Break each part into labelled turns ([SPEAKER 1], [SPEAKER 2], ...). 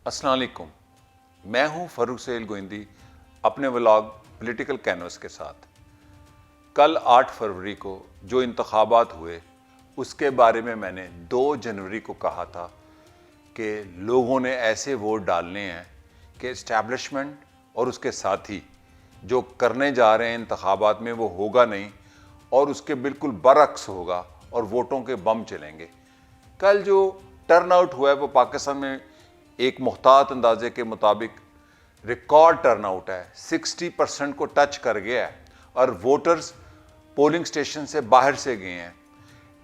[SPEAKER 1] अस्सलाम वालेकुम। मैं हूं फरूख सहेल गोइंदी अपने व्लॉग पॉलिटिकल कैनवस के साथ। कल 8 फरवरी को जो इंतखाबात हुए उसके बारे में मैंने 2 जनवरी को कहा था कि लोगों ने ऐसे वोट डालने हैं कि इस्टेब्लिशमेंट और उसके साथी जो करने जा रहे हैं इंतखाबात में वो होगा नहीं और उसके बिल्कुल बरअक्स होगा और वोटों के बम चलेंगे। कल जो टर्न आउट हुआ है वो पाकिस्तान में एक मुहतात अंदाजे के मुताबिक रिकॉर्ड टर्न आउट है, 60% को टच कर गया है और वोटर्स पोलिंग स्टेशन से बाहर से गए हैं।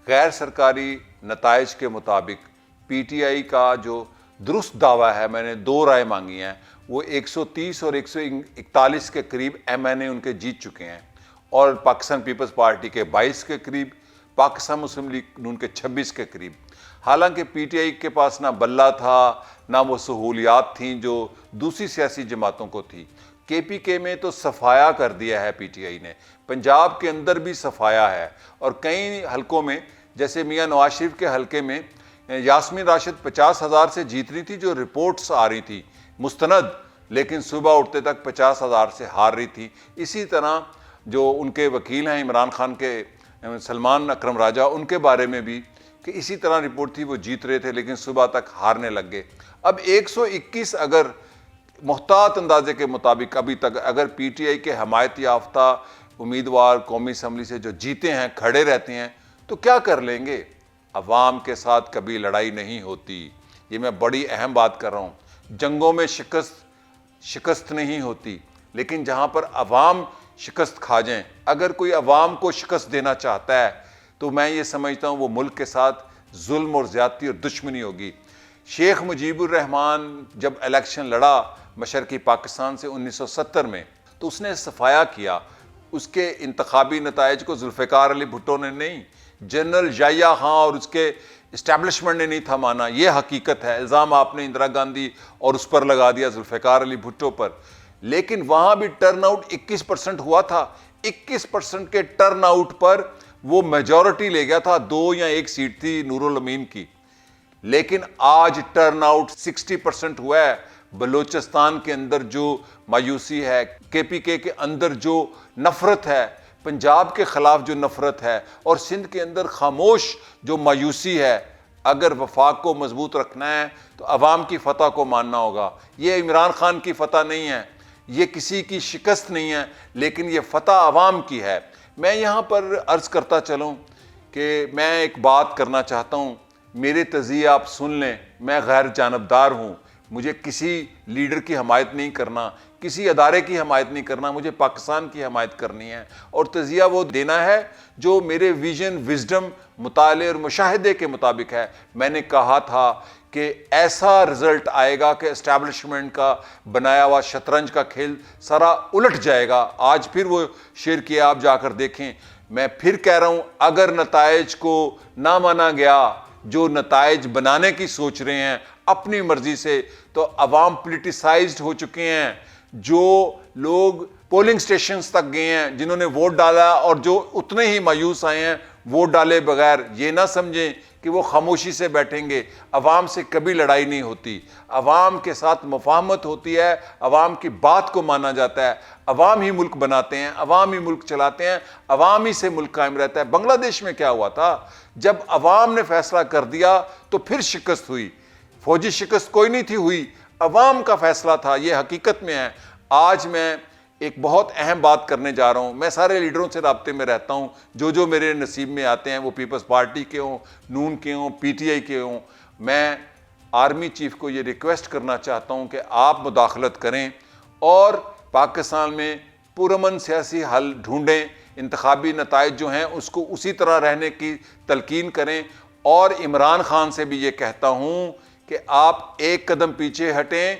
[SPEAKER 1] गैर सरकारी नताइज के मुताबिक पीटीआई का जो दुरुस्त दावा है, मैंने 2 राय मांगी हैं, वो 130 और 141 के करीब एमएनए उनके जीत चुके हैं और पाकिस्तान पीपल्स पार्टी के 22 के करीब, पाकिस्तान मुस्लिम लीग नून के 26 के करीब। हालांकि पीटीआई के पास ना बल्ला था ना वो सहूलियात थी जो दूसरी सियासी जमातों को थी। केपीके में तो सफाया कर दिया है पीटीआई ने, पंजाब के अंदर भी सफाया है और कई हलकों में जैसे मियां नवाज शरीफ के हलके में यास्मीन राशिद 50,000 से जीत रही थी, जो रिपोर्ट्स आ रही थी मुस्तनद, लेकिन सुबह उठते तक 50,000 से हार रही थी। इसी तरह जो उनके वकील हैं इमरान खान के सलमान अकरम राजा, उनके बारे में भी कि इसी तरह रिपोर्ट थी, वो जीत रहे थे लेकिन सुबह तक हारने लग गए। अब 121 अगर मुहतात अंदाजे के मुताबिक अभी तक अगर पीटीआई के हमायत याफ्ता उम्मीदवार कौमी असम्बली से जो जीते हैं खड़े रहते हैं तो क्या कर लेंगे? अवाम के साथ कभी लड़ाई नहीं होती, ये मैं बड़ी अहम बात कर रहा हूँ। जंगों में शिकस्त नहीं होती, लेकिन जहाँ पर अवाम शिकस्त खा जाएं, अगर कोई अवाम को शिकस्त देना चाहता है तो मैं ये समझता हूँ वो मुल्क के साथ जुल्म और ज़्यादती और दुश्मनी होगी। शेख मुजीबुर रहमान जब इलेक्शन लड़ा मशरकी पाकिस्तान से 1970 में तो उसने सफाया किया, उसके इंतखाबी नताइज को जुल्फ़िकार अली भुट्टो ने नहीं, जनरल याहिया खां और उसके इस्टेब्लिशमेंट ने नहीं था माना। ये हकीकत है। इल्ज़ाम आपने इंदिरा गांधी और उस पर लगा दिया, जुल्फ़िकार अली भुट्टो पर, लेकिन वहाँ भी टर्न आउट 21% हुआ था। 21% के टर्न आउट पर वो मेजॉरिटी ले गया था, 2 या 1 सीट थी नूरुल अमीन की, लेकिन आज टर्न आउट 60% हुआ है। बलोचिस्तान के अंदर जो मायूसी है, केपीके के अंदर जो नफरत है, पंजाब के खिलाफ जो नफरत है और सिंध के अंदर खामोश जो मायूसी है, अगर वफाक को मजबूत रखना है तो अवाम की फतह को मानना होगा। ये इमरान खान की फतह नहीं है, ये किसी की शिकस्त नहीं है, लेकिन ये फतह अवाम की है। मैं यहाँ पर अर्ज़ करता चलूँ कि मैं एक बात करना चाहता हूँ, मेरे तज़िये आप सुन लें। मैं गैर जानबदार हूँ, मुझे किसी लीडर की हमायत नहीं करना, किसी अदारे की हमायत नहीं करना, मुझे पाकिस्तान की हमायत करनी है और तज़िया वो देना है जो मेरे विजन, विजडम, मुताले और मुशाहिदे के मुताबिक है। मैंने कहा था कि ऐसा रिजल्ट आएगा कि एस्टैब्लिशमेंट का बनाया हुआ शतरंज का खेल सारा उलट जाएगा। आज फिर वो शेर किया, आप जाकर देखें। मैं फिर कह रहा हूँ, अगर नताइज को ना माना गया, जो नताइज बनाने की सोच रहे हैं अपनी मर्जी से, तो अवाम पोलिटिसाइज्ड हो चुके हैं। जो लोग पोलिंग स्टेशंस तक गए हैं, जिन्होंने वोट डाला और जो उतने ही मायूस आए हैं वोट डाले बगैर, ये ना समझें कि वो खामोशी से बैठेंगे। अवाम से कभी लड़ाई नहीं होती, अवाम के साथ मुफाहमत होती है, अवाम की बात को माना जाता है। अवाम ही मुल्क बनाते हैं, अवाम ही मुल्क चलाते हैं, अवाम ही से मुल्क कायम रहता है। बांग्लादेश में क्या हुआ था? जब अवाम ने फैसला कर दिया तो फिर शिकस्त हुई, फौजी शिकस्त कोई नहीं थी हुई, अवाम का फैसला था। ये हकीकत में है। आज मैं एक बहुत अहम बात करने जा रहा हूँ। मैं सारे लीडरों से राब्ते में रहता हूँ, जो मेरे नसीब में आते हैं, वो पीपल्स पार्टी के हों, नून के हों, पीटीआई के हों। मैं आर्मी चीफ को ये रिक्वेस्ट करना चाहता हूँ कि आप मुदाखलत करें और पाकिस्तान में पुरअमन सियासी हल ढूंढें, इंतखाबी नताइज जो हैं उसको उसी तरह रहने की तलकीन करें। और इमरान खान से भी ये कहता हूँ कि आप एक कदम पीछे हटें,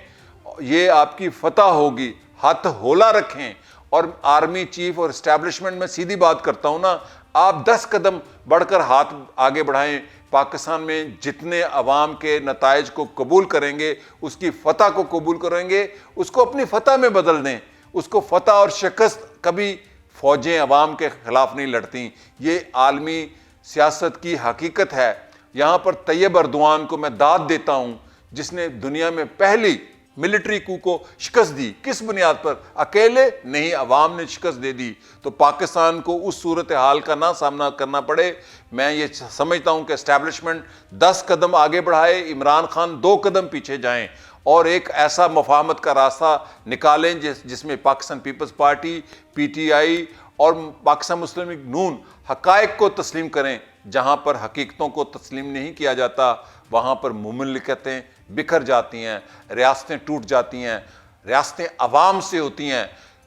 [SPEAKER 1] ये आपकी फतह होगी, हाथ होला रखें। और आर्मी चीफ और इस्टेब्लिशमेंट में सीधी बात करता हूँ ना, आप 10 कदम बढ़कर हाथ आगे बढ़ाएं। पाकिस्तान में जितने अवाम के नताइज को कबूल करेंगे, उसकी फतह को कबूल करेंगे, उसको अपनी फतह में बदल दें। उसको फतह और शिकस्त कभी फौजें अवाम के खिलाफ नहीं लड़ती, ये आलमी सियासत की हकीकत है। यहाँ पर तैयब अर्दवान को मैं दाद देता हूँ جس نے دنیا میں پہلی ملٹری کو شکست دی، کس بنیاد پر؟ اکیلے نہیں، عوام نے شکست دے دی۔ تو پاکستان کو اس صورتحال کا نہ سامنا کرنا پڑے۔ میں یہ سمجھتا ہوں کہ اسٹیبلشمنٹ 10 قدم آگے بڑھائے، عمران خان 2 قدم پیچھے جائیں اور ایک ایسا مفاہمت کا راستہ نکالیں جس میں Pakistan Peoples Party, P T I اور پاکستان مسلم لیگ نون حقائق کو تسلیم کریں۔ جہاں پر حقیقتوں کو تسلیم نہیں کیا جاتا وہاں پر مملکتیں بکھر جاتی ہیں، ریاستیں ٹوٹ جاتی ہیں۔ ریاستیں عوام سے ہوتی ہیں،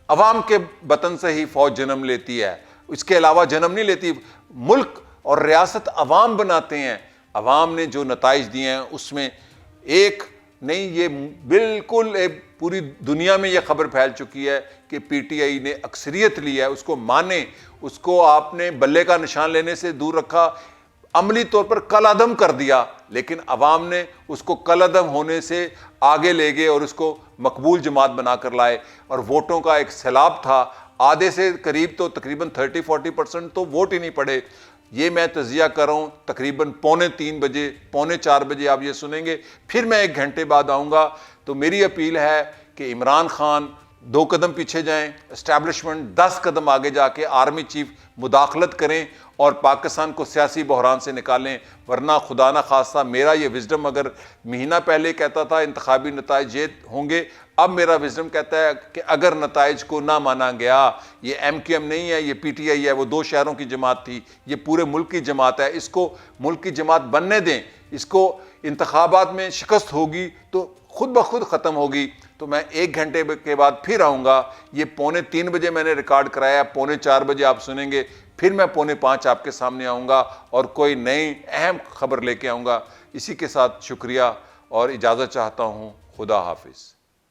[SPEAKER 1] عوام کے بطن سے ہی فوج جنم لیتی ہے، اس کے علاوہ جنم نہیں لیتی۔ ملک اور ریاست عوام بناتے ہیں۔ عوام نے جو نتائج دیے ہیں اس میں ایک نہیں، یہ بالکل پوری دنیا میں یہ خبر پھیل چکی ہے کہ پی ٹی آئی نے اکثریت لی ہے، اس کو مانے، اس کو آپ نے بلے کا نشان لینے سے دور رکھا، عملی طور پر کل عدم کر دیا، لیکن عوام نے اس کو کل عدم ہونے سے آگے لے گئے اور اس کو مقبول جماعت بنا کر لائے، اور ووٹوں کا ایک سیلاب تھا، آدھے سے قریب تو تقریباً 30-40% تو ووٹ ہی نہیں پڑے۔ یہ میں تجزیہ کر رہا ہوں، تقریباً 3:45 بجے، 3:45 بجے آپ یہ سنیں گے، پھر میں 1 گھنٹے بعد آؤں گا۔ تو میری اپیل ہے کہ عمران خان 2 قدم پیچھے جائیں، اسٹیبلشمنٹ 10 قدم آگے جا کے آرمی چیف مداخلت کریں اور پاکستان کو سیاسی بحران سے نکالیں، ورنہ خدا نہ خواستہ میرا یہ وزڈم اگر مہینہ پہلے کہتا تھا انتخابی نتائج یہ ہوں گے، اب میرا وزڈم کہتا ہے کہ اگر نتائج کو نہ مانا گیا، یہ ایم کیو ایم نہیں ہے، یہ پی ٹی آئی ہے، وہ 2 شہروں کی جماعت تھی، یہ پورے ملک کی جماعت ہے، اس کو ملک کی جماعت بننے دیں، اس کو انتخابات میں شکست ہوگی تو خود بخود ختم ہوگی۔ تو میں 1 گھنٹے کے بعد پھر آؤں گا، یہ 3:45 بجے میں نے ریکارڈ کرایا، 4:45 بجے آپ سنیں گے، پھر میں 4:45 آپ کے سامنے آؤں گا اور کوئی نئی اہم خبر لے کے آؤں گا۔ اسی کے ساتھ شکریہ اور اجازت چاہتا ہوں، خدا حافظ۔